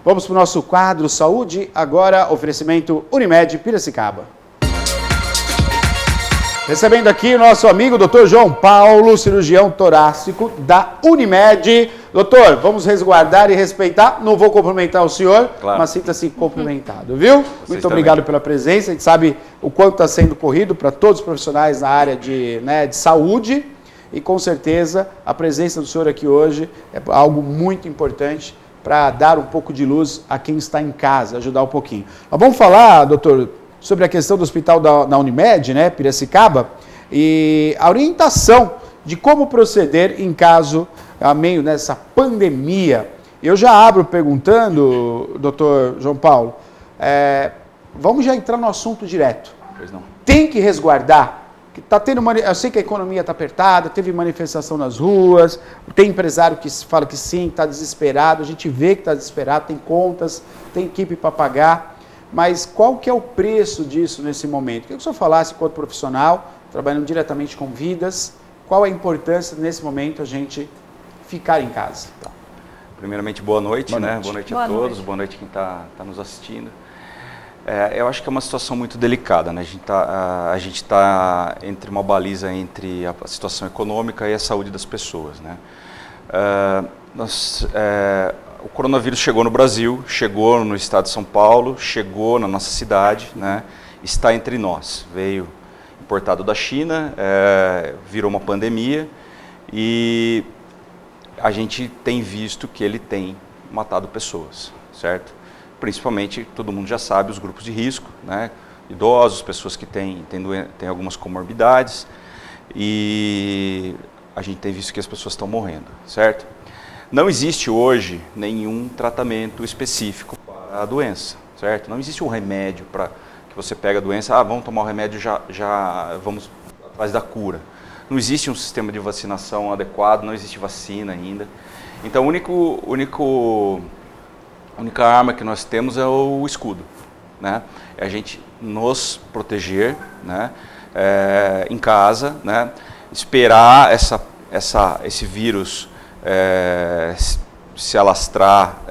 Vamos para o nosso quadro Saúde, agora oferecimento Unimed Piracicaba. Recebendo aqui o nosso amigo Dr. João Paulo, cirurgião torácico da Unimed. Doutor, vamos resguardar e respeitar. Não vou cumprimentar o senhor, claro, mas sinta-se cumprimentado, viu? Muito obrigado pela presença. A gente sabe o quanto está sendo corrido para todos os profissionais na área de saúde. E com certeza a presença do senhor aqui hoje é algo muito importante para dar um pouco de luz a quem está em casa, ajudar um pouquinho. Mas vamos falar, doutor, sobre a questão do hospital da Unimed, né, Piracicaba, e a orientação de como proceder em caso, a meio dessa pandemia. Eu já abro perguntando, doutor João Paulo, vamos já entrar no assunto direto. Pois não. Tem que resguardar? Tá tendo eu sei que a economia está apertada, teve manifestação nas ruas, tem empresário que fala que sim, está desesperado, a gente vê que está desesperado, tem contas, tem equipe para pagar. Mas qual que é o preço disso nesse momento? Queria que o senhor falasse, enquanto profissional, trabalhando diretamente com vidas, qual a importância nesse momento a gente ficar em casa? Primeiramente, boa noite, né? Boa noite a todos, boa noite quem está nos assistindo. Eu acho que é uma situação muito delicada, né? A gente tá entre uma baliza entre a situação econômica e a saúde das pessoas, né? O coronavírus chegou no Brasil, chegou no estado de São Paulo, chegou na nossa cidade, né? Está entre nós. Veio importado da China, virou uma pandemia e a gente tem visto que ele tem matado pessoas, certo? Principalmente, todo mundo já sabe, os grupos de risco, né? Idosos, pessoas que têm algumas comorbidades, e a gente tem visto que as pessoas estão morrendo, certo? Não existe hoje nenhum tratamento específico para a doença, certo? Não existe um remédio para que você pega a doença, vamos tomar o remédio, já vamos atrás da cura. Não existe um sistema de vacinação adequado, não existe vacina ainda. Então, a única arma que nós temos é o escudo, né? É a gente nos proteger, né? Em casa, né? Esperar esse vírus se alastrar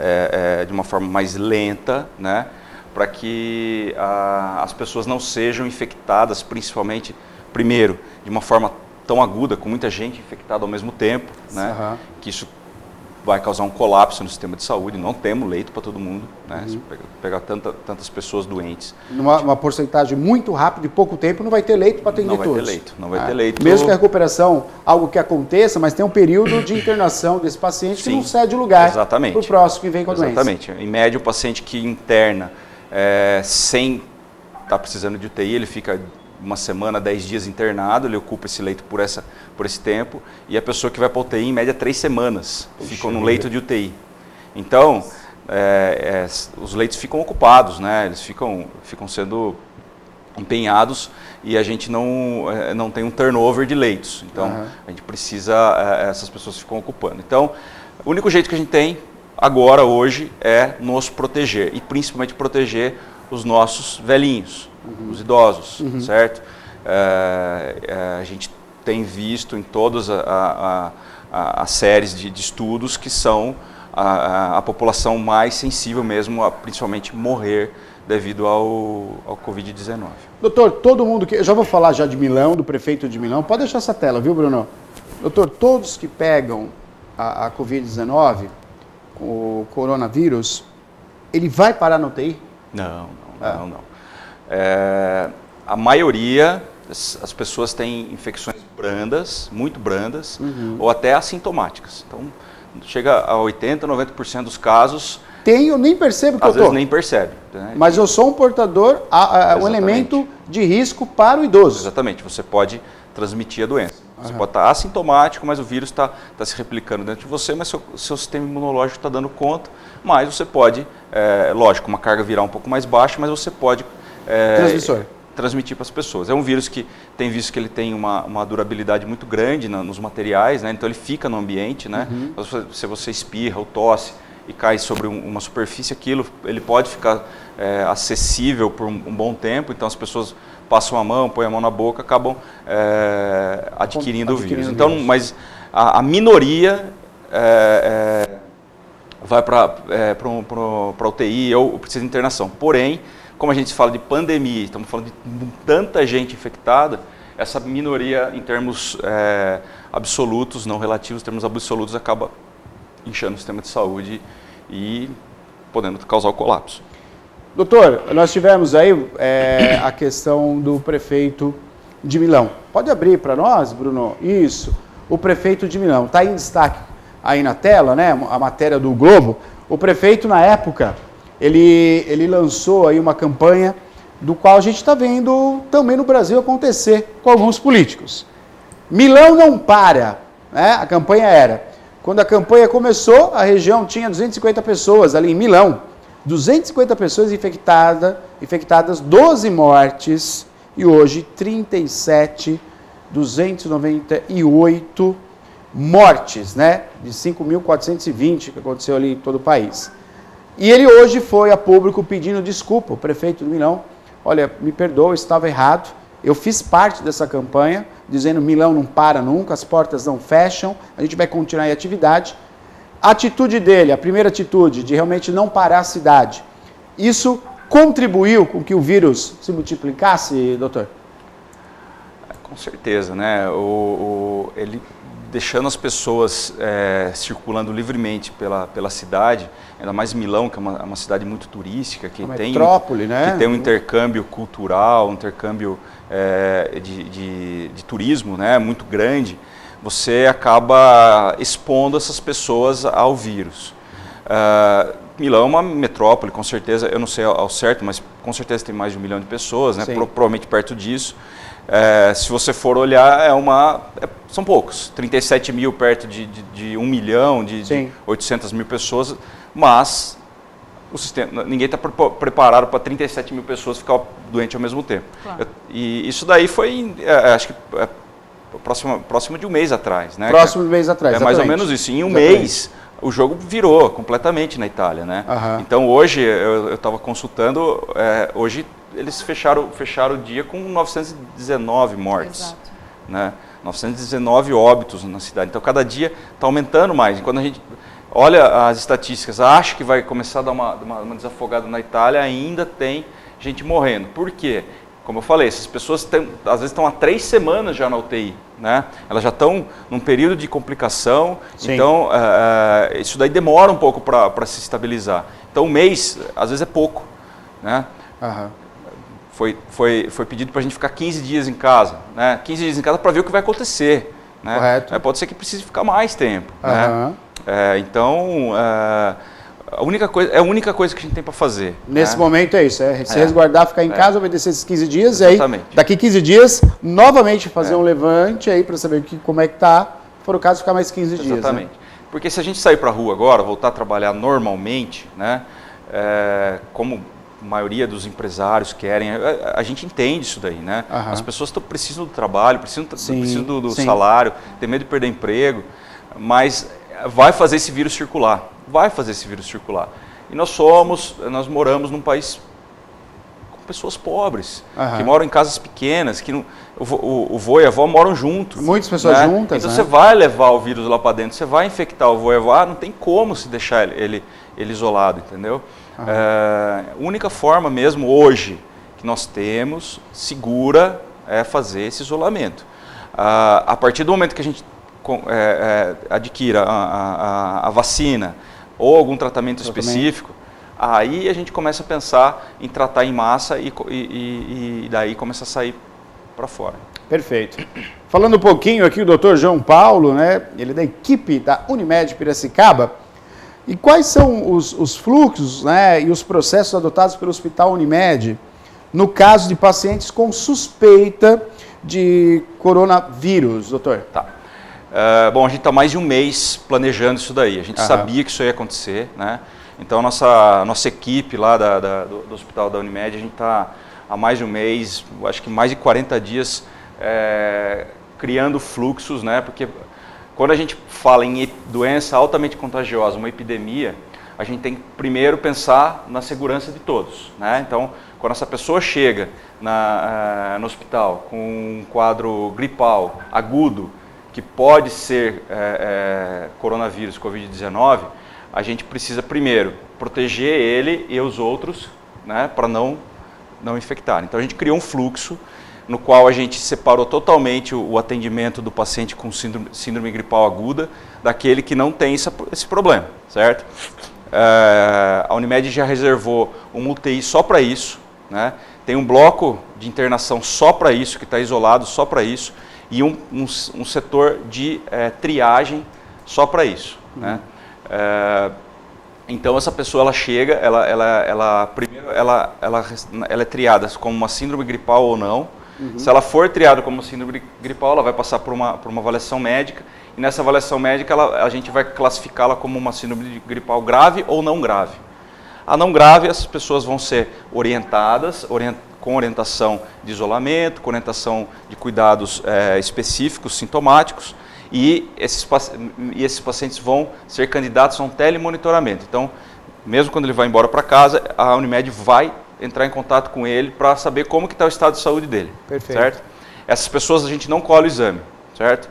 de uma forma mais lenta, né? Para que as pessoas não sejam infectadas, principalmente, primeiro, de uma forma tão aguda, com muita gente infectada ao mesmo tempo, né? Uhum. Que isso vai causar um colapso no sistema de saúde. Não temos leito para todo mundo, né? Se pegar tantas pessoas doentes. Uma porcentagem muito rápida, de pouco tempo, não vai ter leito para atender todos. Não vai ter leito. Mesmo que a recuperação, algo que aconteça, mas tem um período de internação desse paciente que não cede o lugar para o próximo que vem com a doença. Exatamente. Em média, o paciente que interna sem estar precisando de UTI, ele fica uma semana, 10 dias internado, ele ocupa esse leito por esse tempo, e a pessoa que vai para a UTI, em média, 3 semanas, ficam no leito de UTI. Então, os leitos ficam ocupados, né? Eles ficam sendo empenhados e a gente não tem um turnover de leitos. Então, a gente precisa, essas pessoas ficam ocupando. Então, o único jeito que a gente tem agora, hoje, é nos proteger, e principalmente proteger os nossos velhinhos, os idosos, certo? A gente tem visto em todas as séries de estudos que são a população mais sensível mesmo a principalmente morrer devido ao Covid-19. Doutor, todo mundo que... Eu já vou falar já de Milão, do prefeito de Milão. Pode deixar essa tela, viu, Bruno? Doutor, todos que pegam a Covid-19, o coronavírus, ele vai parar na UTI? Não. A maioria, as pessoas têm infecções brandas, muito brandas, ou até assintomáticas. Então, chega a 80%, 90% dos casos... Eu nem percebo que eu tô. Às vezes nem percebe. Né? Mas eu sou um portador, um elemento de risco para o idoso. Exatamente, você pode transmitir a doença. Você pode estar assintomático, mas o vírus está se replicando dentro de você, mas seu sistema imunológico está dando conta, mas você pode, lógico, uma carga viral um pouco mais baixa, mas você pode transmitir para as pessoas. É um vírus que tem visto que ele tem uma durabilidade muito grande nos materiais, né? Então ele fica no ambiente, né? Se você espirra ou tosse e cai sobre uma superfície, ele pode ficar acessível por um bom tempo, então as pessoas passam a mão, põem a mão na boca, acabam adquirindo o vírus. Então, mas a minoria vai para UTI ou precisa de internação. Porém, como a gente fala de pandemia, estamos falando de tanta gente infectada, essa minoria em termos absolutos, não relativos, em termos absolutos, acaba inchando o sistema de saúde e podendo causar o colapso. Doutor, nós tivemos aí a questão do prefeito de Milão. Pode abrir para nós, Bruno? Isso, o prefeito de Milão. Está em destaque aí na tela, né? A matéria do Globo. O prefeito, na época, ele lançou aí uma campanha do qual a gente está vendo também no Brasil acontecer com alguns políticos. Milão não para, né? A campanha era. Quando a campanha começou, a região tinha 250 pessoas ali em Milão. 250 pessoas infectadas, 12 mortes e hoje 37.298 mortes, né? De 5.420 que aconteceu ali em todo o país. E ele hoje foi a público pedindo desculpa, o prefeito de Milão. Olha, me perdoa, estava errado. Eu fiz parte dessa campanha, dizendo Milão não para nunca, as portas não fecham, a gente vai continuar em atividade. A atitude dele, a primeira atitude de realmente não parar a cidade, isso contribuiu com que o vírus se multiplicasse, doutor? Com certeza, né? Ele deixando as pessoas circulando livremente pela cidade, ainda mais Milão, que é uma cidade muito turística, que tem metrópole, né? Que tem um intercâmbio cultural, um intercâmbio de turismo, né, muito grande, você acaba expondo essas pessoas ao vírus. Milão é uma metrópole, com certeza, eu não sei ao certo, mas com certeza tem mais de 1 milhão de pessoas, né, provavelmente perto disso. Se você for olhar, são poucos, 37 mil perto de 1 milhão, de 800 mil pessoas, mas o sistema, ninguém está preparado para 37 mil pessoas ficar doente ao mesmo tempo. Claro. E isso daí foi, acho que próximo de um mês atrás, né? Próximo de um mês atrás, mais ou menos isso. Em um mês, o jogo virou completamente na Itália, né? Então hoje, eu estava consultando, hoje eles fecharam o dia com 919 mortes. Exato. Né? 919 óbitos na cidade. Então cada dia está aumentando mais. E quando a gente olha as estatísticas, acha que vai começar a dar uma desafogada na Itália, ainda tem gente morrendo. Por quê? Como eu falei, essas pessoas às vezes estão há 3 semanas já na UTI, né? Elas já estão num período de complicação, então isso daí demora um pouco para se estabilizar. Então um mês, às vezes é pouco, né? Foi pedido para a gente ficar 15 dias em casa, né? 15 dias em casa para ver o que vai acontecer, né? Correto. Pode ser que precise ficar mais tempo, né? Então, a única coisa que a gente tem para fazer. Nesse momento é isso, se resguardar, ficar em casa, obedecer esses 15 dias, exatamente. E aí, daqui 15 dias, novamente fazer um levante aí para saber como é que tá, se for o caso, ficar mais 15 dias. Exatamente. Né? Porque se a gente sair para a rua agora, voltar a trabalhar normalmente, né, como a maioria dos empresários querem, a gente entende isso daí, né? As pessoas precisam do trabalho, precisam do salário, tem medo de perder emprego, mas vai fazer esse vírus circular, E nós moramos num país com pessoas pobres, que moram em casas pequenas, que o vô e a avó moram juntos. Muitas pessoas juntas, então você vai levar o vírus lá para dentro, você vai infectar o vô e a avó, não tem como se deixar ele isolado, entendeu? A única forma mesmo hoje que nós temos, segura, é fazer esse isolamento. A partir do momento que a gente adquira a vacina ou algum tratamento específico, aí a gente começa a pensar em tratar em massa e daí começa a sair para fora. Perfeito. Falando um pouquinho aqui, o Dr. João Paulo, né, ele é da equipe da Unimed Piracicaba. E quais são os fluxos, né, e os processos adotados pelo Hospital Unimed no caso de pacientes com suspeita de coronavírus, doutor? Tá. Bom, a gente está mais de um mês planejando isso daí. A gente sabia que isso ia acontecer, né? Então, a nossa equipe lá do Hospital da Unimed, a gente está há mais de um mês, acho que mais de 40 dias, criando fluxos, né? Porque quando a gente fala em doença altamente contagiosa, uma epidemia, a gente tem que primeiro pensar na segurança de todos, né? Então, quando essa pessoa chega no hospital com um quadro gripal agudo, que pode ser coronavírus, Covid-19, a gente precisa primeiro proteger ele e os outros, né, para não infectar. Então a gente criou um fluxo no qual a gente separou totalmente o atendimento do paciente com síndrome gripal aguda daquele que não tem esse problema, certo? A Unimed já reservou uma UTI só para isso, né? Tem um bloco de internação só para isso, que está isolado só para isso, e um setor de triagem só para isso, né? Então essa pessoa ela chega, primeiro ela é triada como uma síndrome gripal ou não. Se ela for triada como síndrome gripal, ela vai passar por uma avaliação médica, e nessa avaliação médica a gente vai classificá-la como uma síndrome gripal grave ou não grave. A não grave, essas pessoas vão ser orientadas, com orientação de isolamento, com orientação de cuidados específicos, sintomáticos, e esses pacientes vão ser candidatos a um telemonitoramento. Então, mesmo quando ele vai embora para casa, a Unimed vai entrar em contato com ele para saber como que está o estado de saúde dele. Perfeito. Certo? Essas pessoas a gente não colhe o exame, certo?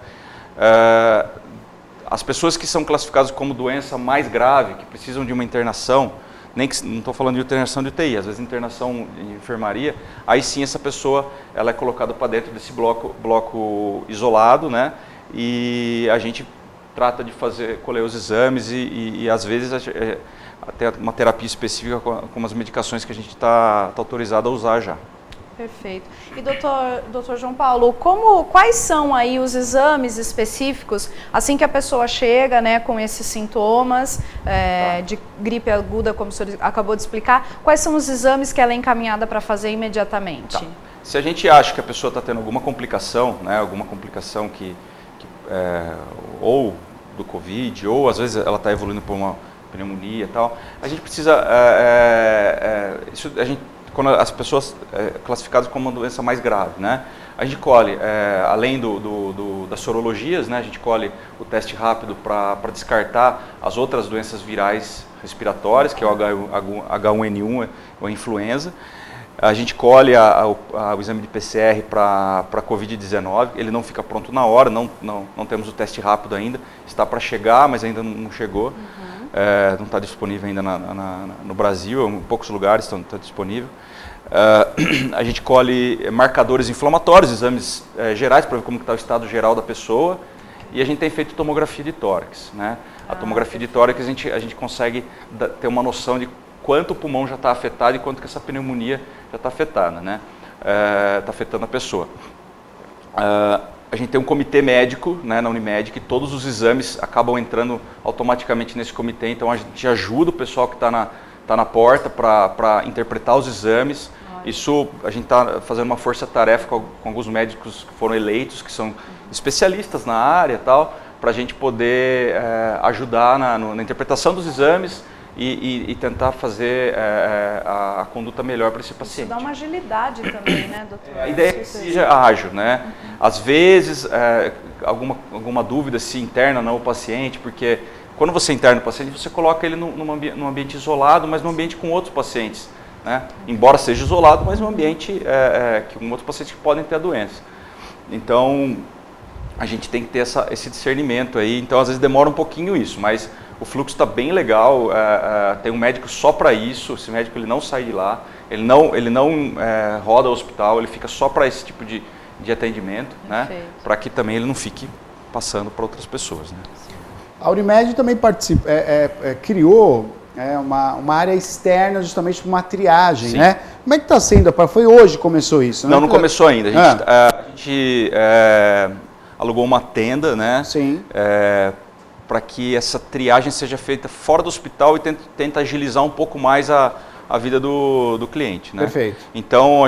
As pessoas que são classificadas como doença mais grave, que precisam de uma internação, não estou falando de internação de UTI, às vezes internação em enfermaria, aí sim essa pessoa ela é colocada para dentro desse bloco isolado, né? E a gente trata de colher os exames e às vezes até uma terapia específica com as medicações que a gente está autorizado a usar já. Perfeito. E doutor João Paulo, quais são aí os exames específicos, assim que a pessoa chega, né, com esses sintomas de gripe aguda, como o senhor acabou de explicar, quais são os exames que ela é encaminhada para fazer imediatamente? Tá. Se a gente acha que a pessoa está tendo alguma complicação, né, alguma complicação ou do Covid, ou às vezes ela está evoluindo por uma pneumonia e tal, a gente precisa, quando as pessoas classificadas como uma doença mais grave, né, a gente colhe, além das sorologias, né, a gente colhe o teste rápido para descartar as outras doenças virais respiratórias, que é o H1N1 ou a influenza. A gente colhe o exame de PCR para Covid-19, ele não fica pronto na hora, não temos o teste rápido ainda, está para chegar, mas ainda não chegou, não está disponível ainda no Brasil, em poucos lugares está disponível. A gente colhe marcadores inflamatórios, exames gerais, para ver como está o estado geral da pessoa, e a gente tem feito tomografia de tórax, né? A tomografia de tórax a gente consegue ter uma noção de quanto o pulmão já está afetado e quanto que essa pneumonia já está afetada, né? Está afetando a pessoa. A gente tem um comitê médico, né, na Unimed, que todos os exames acabam entrando automaticamente nesse comitê, então a gente ajuda o pessoal que está na porta para interpretar os exames. Isso, a gente está fazendo uma força-tarefa com alguns médicos que foram eleitos, que são especialistas na área e tal, para a gente poder ajudar na interpretação dos exames e tentar fazer a conduta melhor para esse paciente. Isso dá uma agilidade também, né, doutor? A ideia é que seja ágil, né? Às vezes, alguma dúvida se interna ou não o paciente, porque quando você interna o paciente, você coloca ele num ambiente isolado, mas num ambiente com outros pacientes, né? Embora seja isolado, mas num ambiente com outros pacientes que podem ter a doença. Então, a gente tem que ter esse discernimento aí, então às vezes demora um pouquinho isso, mas o fluxo está bem legal, tem um médico só para isso, esse médico ele não sai de lá, ele não roda o hospital, ele fica só para esse tipo de atendimento, né? Para que também ele não fique passando para outras pessoas, né? A Unimed também criou uma área externa justamente para uma triagem, né? Como é que está sendo? Foi hoje que começou isso, né? Não começou ainda, a gente alugou uma tenda, né? Sim. Para que essa triagem seja feita fora do hospital e tenta agilizar um pouco mais a vida do cliente, né? Perfeito. Então,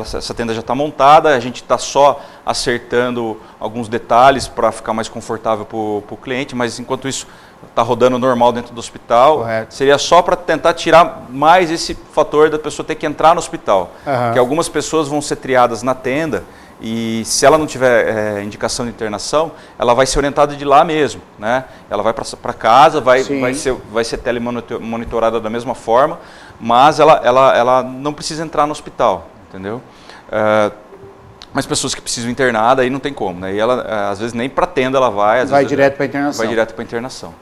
essa tenda já está montada, a gente está só acertando alguns detalhes para ficar mais confortável para o cliente, mas enquanto isso está rodando normal dentro do hospital. Correto. Seria só para tentar tirar mais esse fator da pessoa ter que entrar no hospital. Porque algumas pessoas vão ser triadas na tenda, e se ela não tiver indicação de internação, ela vai ser orientada de lá mesmo, né? Ela vai para casa, vai ser telemonitorada da mesma forma, mas ela não precisa entrar no hospital, entendeu? Mas pessoas que precisam internar, aí não tem como, né? E ela, às vezes, nem para tenda ela vai. Às vezes, direto para internação. Vai direto para internação.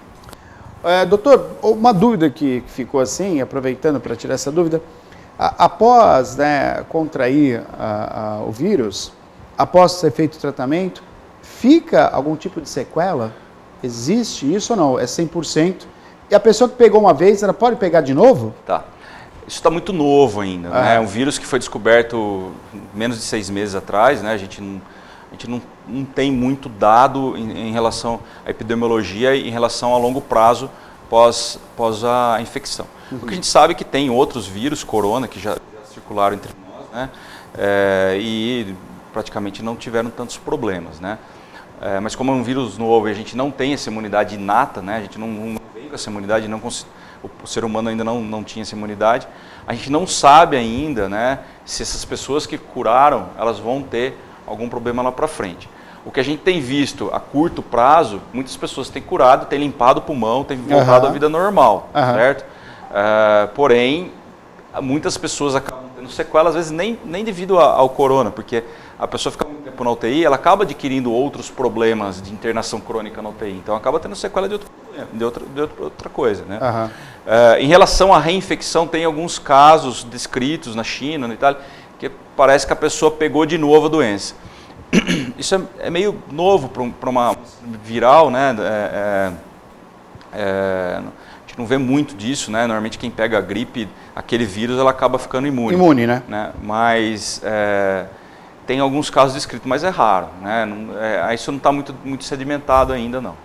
Doutor, uma dúvida que ficou assim, aproveitando para tirar essa dúvida, após, né, contrair o vírus, após ser feito o tratamento, fica algum tipo de sequela? Existe isso ou não? É 100%? E a pessoa que pegou uma vez, ela pode pegar de novo? Tá. Isso está muito novo ainda, né? É um vírus que foi descoberto menos de 6 meses atrás, né? A gente não tem muito dado em relação à epidemiologia e em relação a longo prazo pós a infecção. O que a gente sabe é que tem outros vírus, corona, que já circularam entre nós, né? E praticamente não tiveram tantos problemas, né? Mas como é um vírus novo e a gente não tem essa imunidade inata, né? A gente não veio com essa imunidade, o ser humano ainda não tinha essa imunidade, a gente não sabe ainda, né, se essas pessoas que curaram, elas vão ter algum problema lá para frente. O que a gente tem visto a curto prazo, muitas pessoas têm curado, têm limpado o pulmão, têm voltado à vida normal, certo? Porém, muitas pessoas acabam tendo sequelas, às vezes nem devido ao corona, porque a pessoa fica muito tempo na UTI, ela acaba adquirindo outros problemas de internação crônica na UTI, então acaba tendo sequela de outra coisa, né? Em relação à reinfecção, tem alguns casos descritos na China, na Itália, que parece que a pessoa pegou de novo a doença. Isso é meio novo para uma viral, né? A gente não vê muito disso, né? Normalmente quem pega a gripe, aquele vírus, ela acaba ficando imune. Imune, né? Mas tem alguns casos descritos, mas é raro, né? Isso não está muito sedimentado ainda, não.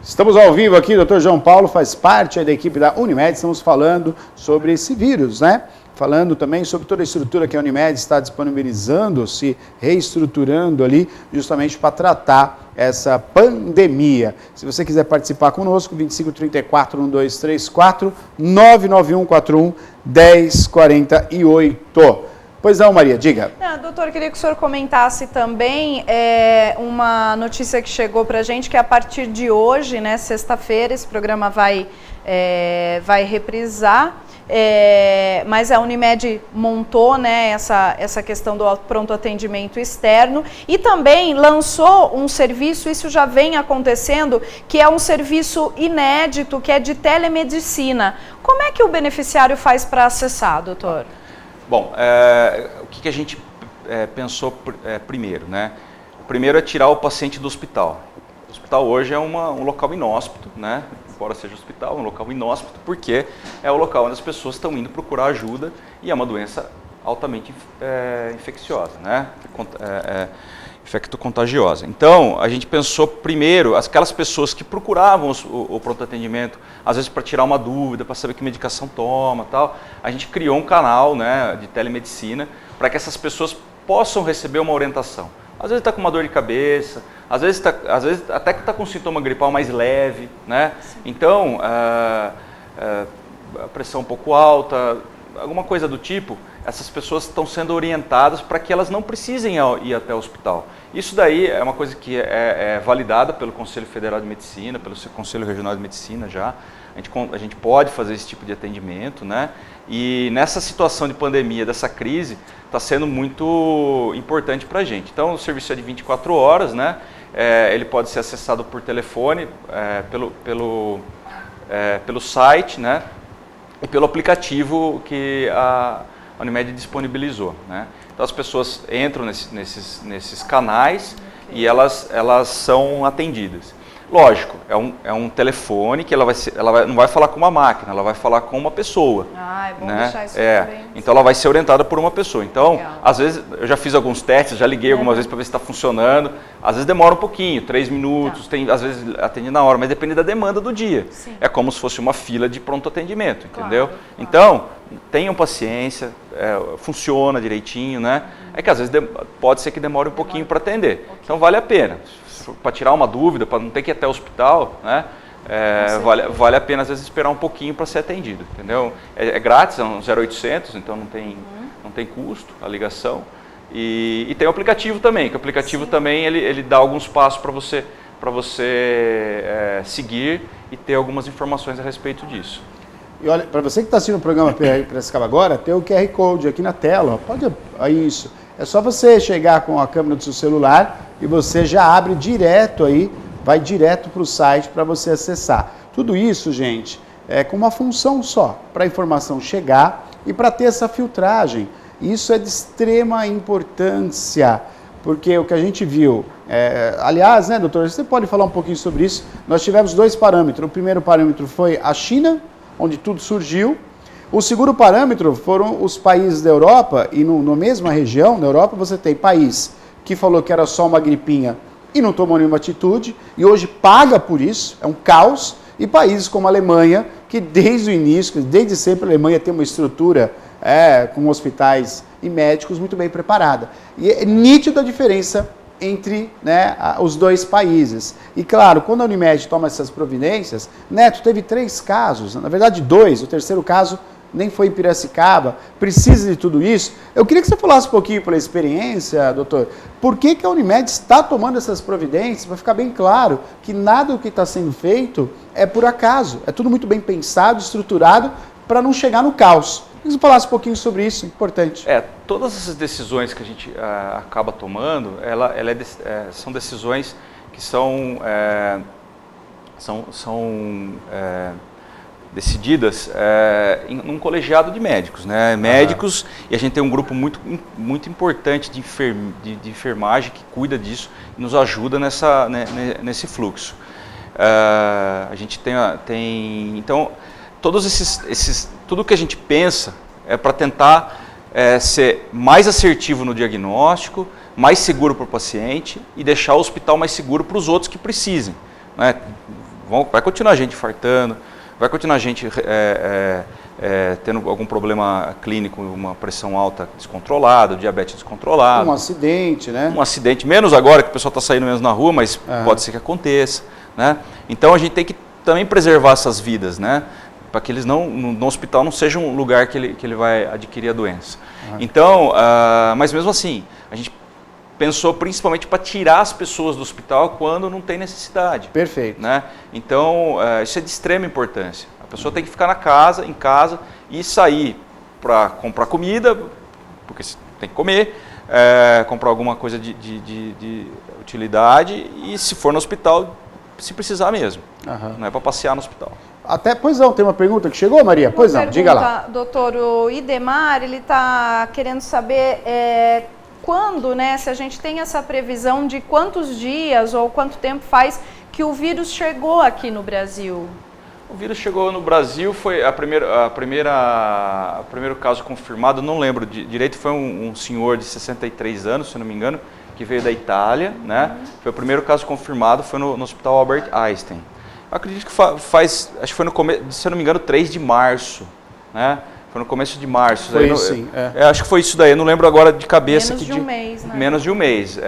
Estamos ao vivo aqui, o Dr. João Paulo faz parte da equipe da Unimed, estamos falando sobre esse vírus, né? Falando também sobre toda a estrutura que a Unimed está disponibilizando, se reestruturando ali, justamente para tratar essa pandemia. Se você quiser participar conosco, 2534-1234, 99141-1048. Pois não, Maria, diga. Doutor, queria que o senhor comentasse também uma notícia que chegou para a gente, que a partir de hoje, né, sexta-feira, esse programa vai reprisar, mas a Unimed montou, né, essa questão do pronto atendimento externo e também lançou um serviço, isso já vem acontecendo, que é um serviço inédito, que é de telemedicina. Como é que o beneficiário faz para acessar, doutor? Bom, o que a gente pensou primeiro, né? O primeiro é tirar o paciente do hospital. O hospital hoje é um local inóspito, né? Embora seja hospital, é um local inóspito, porque é o local onde as pessoas estão indo procurar ajuda e é uma doença altamente infecciosa, né? Infecto-contagiosa. Então, a gente pensou primeiro, aquelas pessoas que procuravam o pronto atendimento, às vezes para tirar uma dúvida, para saber que medicação toma, tal, a gente criou um canal, né, de telemedicina para que essas pessoas possam receber uma orientação. Às vezes está com uma dor de cabeça, às vezes até que está com um sintoma gripal mais leve, né? Então, a pressão um pouco alta, alguma coisa do tipo, essas pessoas estão sendo orientadas para que elas não precisem ir até o hospital. Isso daí é uma coisa que é validada pelo Conselho Federal de Medicina, pelo Conselho Regional de Medicina já. A gente pode fazer esse tipo de atendimento, né? E nessa situação de pandemia, dessa crise, está sendo muito importante para a gente. Então, o serviço é de 24 horas, né? Ele pode ser acessado por telefone, pelo site, né? E pelo aplicativo que a Unimed disponibilizou, né? Então as pessoas entram nesses canais e elas são atendidas. Lógico, é um telefone que ela não vai falar com uma máquina, ela vai falar com uma pessoa. É bom, né? Deixar isso bem. Então ela vai ser orientada por uma pessoa. Então, legal. Às vezes, eu já fiz alguns testes, já liguei algumas vezes para ver se está funcionando. Às vezes demora um pouquinho, 3 minutos, às vezes atende na hora, mas depende da demanda do dia. Sim. É como se fosse uma fila de pronto atendimento, entendeu? Claro. Então, tenham paciência, funciona direitinho, né? É que às vezes pode ser que demore um pouquinho para atender. Então vale a pena. Para tirar uma dúvida, para não ter que ir até o hospital, né? Vale a pena às vezes esperar um pouquinho para ser atendido, entendeu? É grátis, é um 0800, então não tem custo a ligação. E tem o aplicativo também, que o aplicativo também ele dá alguns passos para você seguir e ter algumas informações a respeito disso. E olha, para você que está assistindo o programa Piracicaba agora, tem o QR Code aqui na tela. Isso. É só você chegar com a câmera do seu celular e você já abre direto aí, vai direto para o site para você acessar. Tudo isso, gente, é com uma função só, para a informação chegar e para ter essa filtragem. Isso é de extrema importância, porque o que a gente viu, aliás, né, doutor, você pode falar um pouquinho sobre isso? Nós tivemos 2 parâmetros. O primeiro parâmetro foi a China, onde tudo surgiu. O segundo parâmetro foram os países da Europa, e na mesma região, na Europa, você tem país que falou que era só uma gripinha e não tomou nenhuma atitude, e hoje paga por isso, é um caos, e países como a Alemanha, que desde o início, desde sempre a Alemanha tem uma estrutura com hospitais e médicos muito bem preparada. E é nítida a diferença entre, né, os 2 países. E claro, quando a Unimed toma essas providências, Neto, teve 3 casos, na verdade 2, o terceiro caso nem foi em Piracicaba, precisa de tudo isso. Eu queria que você falasse um pouquinho pela experiência, doutor, por que a Unimed está tomando essas providências, para ficar bem claro que nada do que está sendo feito é por acaso, é tudo muito bem pensado, estruturado, para não chegar no caos. Queria que você falasse um pouquinho sobre isso, importante. Todas essas decisões que a gente acaba tomando, são decisões que são decididas num colegiado de médicos, né? Médicos, e a gente tem um grupo muito importante de enfermagem que cuida disso e nos ajuda nesse fluxo. A gente tem então, tudo que a gente pensa é para tentar ser mais assertivo no diagnóstico, mais seguro para o paciente e deixar o hospital mais seguro para os outros que precisem, né? Vai continuar a gente infartando, vai continuar a gente tendo algum problema clínico, uma pressão alta descontrolada, diabetes descontrolado. Um acidente, né? Um acidente, menos agora que o pessoal está saindo menos na rua, mas pode ser que aconteça, né? Então a gente tem que também preservar essas vidas, né? Para que eles no hospital não seja um lugar que ele vai adquirir a doença. Então, mas mesmo assim, a gente pensou principalmente para tirar as pessoas do hospital quando não tem necessidade. Perfeito. Né? Então, isso é de extrema importância. A pessoa tem que ficar em casa e sair para comprar comida, porque você tem que comer, comprar alguma coisa de utilidade e, se for no hospital, se precisar mesmo. Não é para passear no hospital. Pois não, tem uma pergunta que chegou, Maria? Pois não, diga lá. Doutor, o Idemar, ele está querendo saber quando, né, se a gente tem essa previsão de quantos dias ou quanto tempo faz que o vírus chegou aqui no Brasil? O vírus chegou no Brasil, foi o primeiro caso confirmado, não lembro direito, foi um senhor de 63 anos, se não me engano, que veio da Itália, né? Foi o primeiro caso confirmado, foi no Hospital Albert Einstein. Eu acredito que acho que foi no começo, se eu não me engano, 3 de março, né? Foi no começo de março. Foi isso, sim. Acho que foi isso daí, eu não lembro agora de cabeça. Menos de um mês, né? Menos de um mês.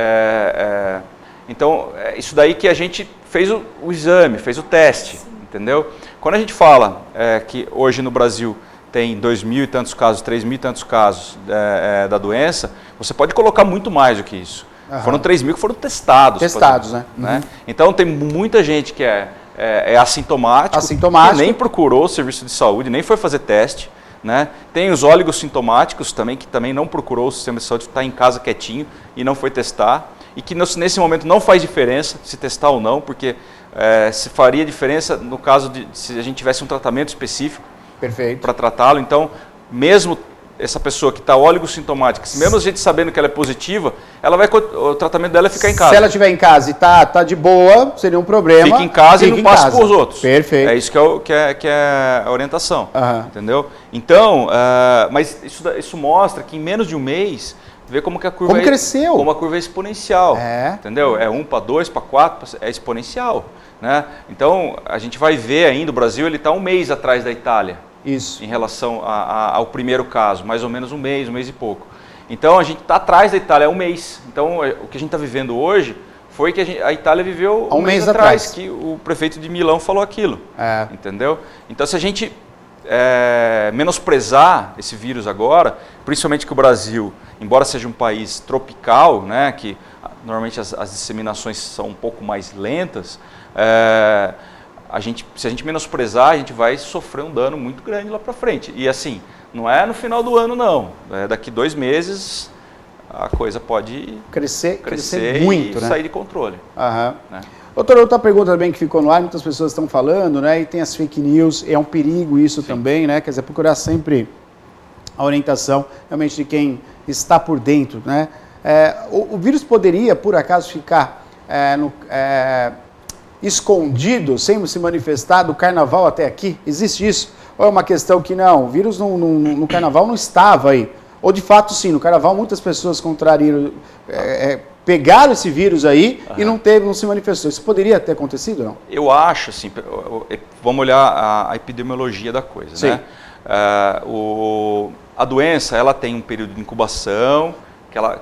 Então, isso daí que a gente fez o exame, fez o teste, entendeu? Quando a gente fala que hoje no Brasil tem 2.000 e tantos casos, 3.000 e tantos casos da doença, você pode colocar muito mais do que isso. Foram 3.000 que foram testados. Testados, né? Então, tem muita gente que é assintomático, que nem procurou o serviço de saúde, nem foi fazer teste. Né? Tem os oligossintomáticos também, que também não procurou o sistema de saúde, está em casa quietinho e não foi testar. E que nesse momento não faz diferença se testar ou não, porque se faria diferença no caso de se a gente tivesse um tratamento específico para tratá-lo. Então, mesmo essa pessoa que está oligossintomática, mesmo a gente sabendo que ela é positiva, o tratamento dela é ficar em casa. Se ela estiver em casa e tá de boa, seria um problema. Fica em casa e não passa para os outros. Perfeito. É isso que é a orientação, entendeu? Então, mas isso mostra que em menos de um mês, vê como que a curva cresceu. Como a curva é exponencial, entendeu? É 1 para 2 para 4, é exponencial, né? Então, a gente vai ver ainda, o Brasil ele está um mês atrás da Itália. Isso. Em relação ao primeiro caso, mais ou menos um mês e pouco. Então, a gente está atrás da Itália há um mês. Então, o que a gente está vivendo hoje foi que a Itália viveu um mês atrás, que o prefeito de Milão falou aquilo. Entendeu? Então, se a gente menosprezar esse vírus agora, principalmente que o Brasil, embora seja um país tropical, né, que normalmente as disseminações são um pouco mais lentas, se a gente menosprezar, a gente vai sofrer um dano muito grande lá para frente. E assim, não é no final do ano não, daqui 2 meses a coisa pode crescer muito, e né? sair de controle. Né? Doutor, outra pergunta também que ficou no ar, muitas pessoas estão falando, né? E tem as fake news, é um perigo isso também, né? Quer dizer, procurar sempre a orientação realmente de quem está por dentro, né? O vírus poderia, por acaso, ficar escondido, sem se manifestar do carnaval até aqui? Existe isso? Ou é uma questão que não, o vírus no carnaval não estava aí? Ou de fato sim, no carnaval muitas pessoas pegaram esse vírus aí e não se manifestou. Isso poderia ter acontecido ou não? Eu acho, assim, vamos olhar a epidemiologia da coisa, sim. Né? A doença, ela tem um período de incubação,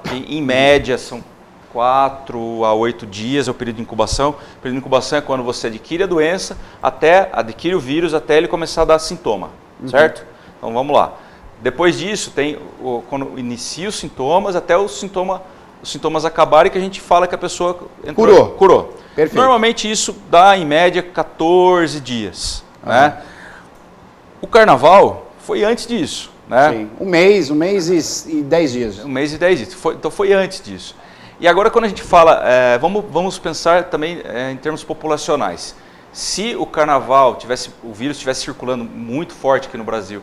que em média são 4 a 8 dias é o período de incubação. O período de incubação é quando você adquire a doença, adquire o vírus, até ele começar a dar sintoma, certo? Então vamos lá. Depois disso, tem quando inicia os sintomas, até os sintomas acabarem, que a gente fala que a pessoa curou. Perfeito. Normalmente isso dá, em média, 14 dias. Né? O carnaval foi antes disso. Né? Sim. Um mês e 10 dias. Um mês e 10 dias. Então foi antes disso. E agora quando a gente fala, vamos pensar também em termos populacionais. Se o carnaval o vírus estivesse circulando muito forte aqui no Brasil,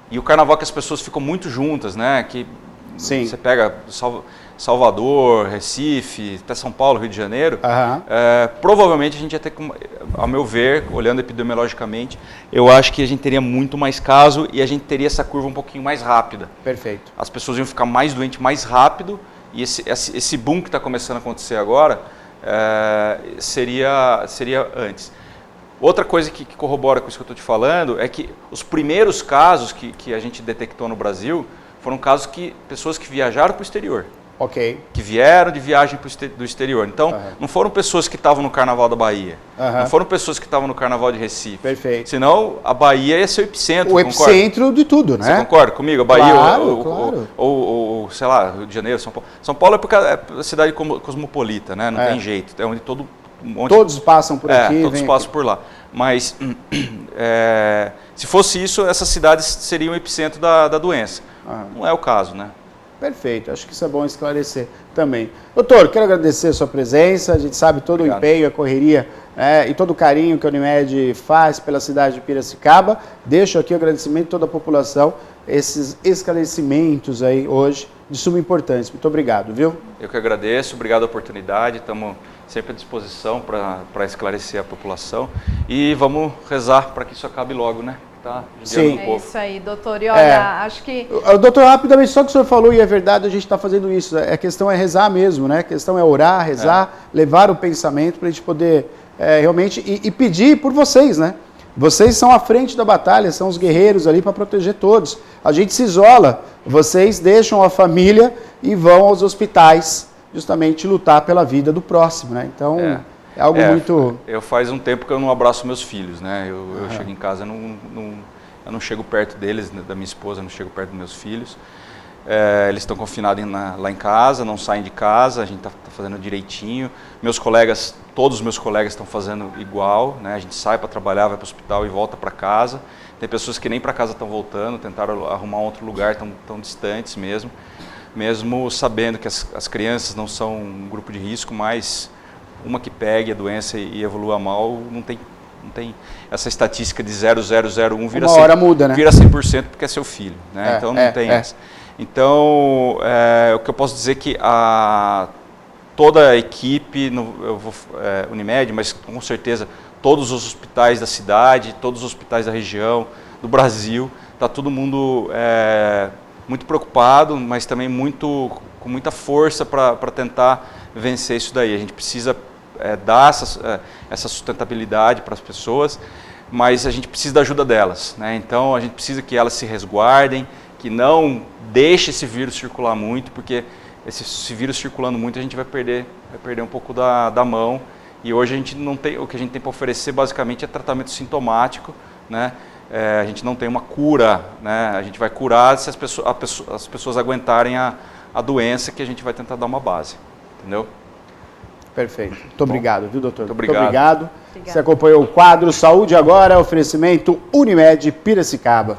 e o carnaval que as pessoas ficam muito juntas, né? Que sim. Você pega Salvador, Recife, até São Paulo, Rio de Janeiro, provavelmente a gente ia ter, ao meu ver, olhando epidemiologicamente, eu acho que a gente teria muito mais caso e a gente teria essa curva um pouquinho mais rápida. Perfeito. As pessoas iam ficar mais doentes mais rápido e esse boom que está começando a acontecer agora seria antes. Outra coisa que corrobora com isso que eu estou te falando é que os primeiros casos que a gente detectou no Brasil foram casos pessoas que viajaram para o exterior. Ok. Que vieram de viagem do exterior. Então, não foram pessoas que estavam no Carnaval da Bahia. Não foram pessoas que estavam no Carnaval de Recife. Perfeito. Senão, a Bahia ia ser o epicentro. O epicentro de tudo, né? Você concorda comigo? A Bahia, claro. ou sei lá, Rio de Janeiro, São Paulo. São Paulo é a cidade cosmopolita, né? Não tem jeito. É onde todos passam por aqui. Todos passam por lá. Mas, se fosse isso, essas cidades seriam o epicentro da doença. Não é o caso, né? Perfeito, acho que isso é bom esclarecer também. Doutor, quero agradecer a sua presença, a gente sabe todo Obrigado. O empenho, a correria e todo o carinho que a Unimed faz pela cidade de Piracicaba. Deixo aqui o agradecimento a toda a população, esses esclarecimentos aí hoje de suma importância. Muito obrigado, viu? Eu que agradeço, obrigado a oportunidade, estamos sempre à disposição para esclarecer a população e vamos rezar para que isso acabe logo, né? Tá? Sim. É isso aí, doutor. E olha, acho que... Doutor, rapidamente, só que o senhor falou, e é verdade, a gente está fazendo isso. A questão é rezar mesmo, né? A questão é orar, rezar, levar o pensamento para a gente poder realmente... E pedir por vocês, né? Vocês são à frente da batalha, são os guerreiros ali para proteger todos. A gente se isola, vocês deixam a família e vão aos hospitais justamente lutar pela vida do próximo, né? Então... É algo muito... Eu faz um tempo que eu não abraço meus filhos, né? Eu chego em casa, eu não chego perto deles, da minha esposa, não chego perto dos meus filhos. Eles estão confinados lá em casa, não saem de casa, a gente está fazendo direitinho. Todos os meus colegas estão fazendo igual, né? A gente sai para trabalhar, vai para o hospital e volta para casa. Tem pessoas que nem para casa estão voltando, tentaram arrumar outro lugar, estão distantes mesmo sabendo que as crianças não são um grupo de risco, mas... uma que pegue a doença e evolua mal, não tem essa estatística de 0,001 vira 100%, hora muda, né? Vira 100% porque é seu filho, né? Então não tem essa. Então, o que eu posso dizer é que toda a equipe, Unimed, mas com certeza todos os hospitais da cidade, todos os hospitais da região, do Brasil, está todo mundo muito preocupado, mas também com muita força para tentar vencer isso daí. A gente precisa dar essa sustentabilidade para as pessoas, mas a gente precisa da ajuda delas, né? Então a gente precisa que elas se resguardem, que não deixe esse vírus circular muito, porque esse vírus circulando muito a gente vai perder um pouco da mão. E hoje a gente não tem, o que a gente tem para oferecer basicamente é tratamento sintomático, né? A gente não tem uma cura, né? A gente vai curar se as pessoas aguentarem a doença, que a gente vai tentar dar uma base, entendeu? Perfeito. Muito obrigado, viu, doutor? Muito obrigado. Muito obrigado. Você acompanhou o quadro Saúde Agora, oferecimento Unimed Piracicaba.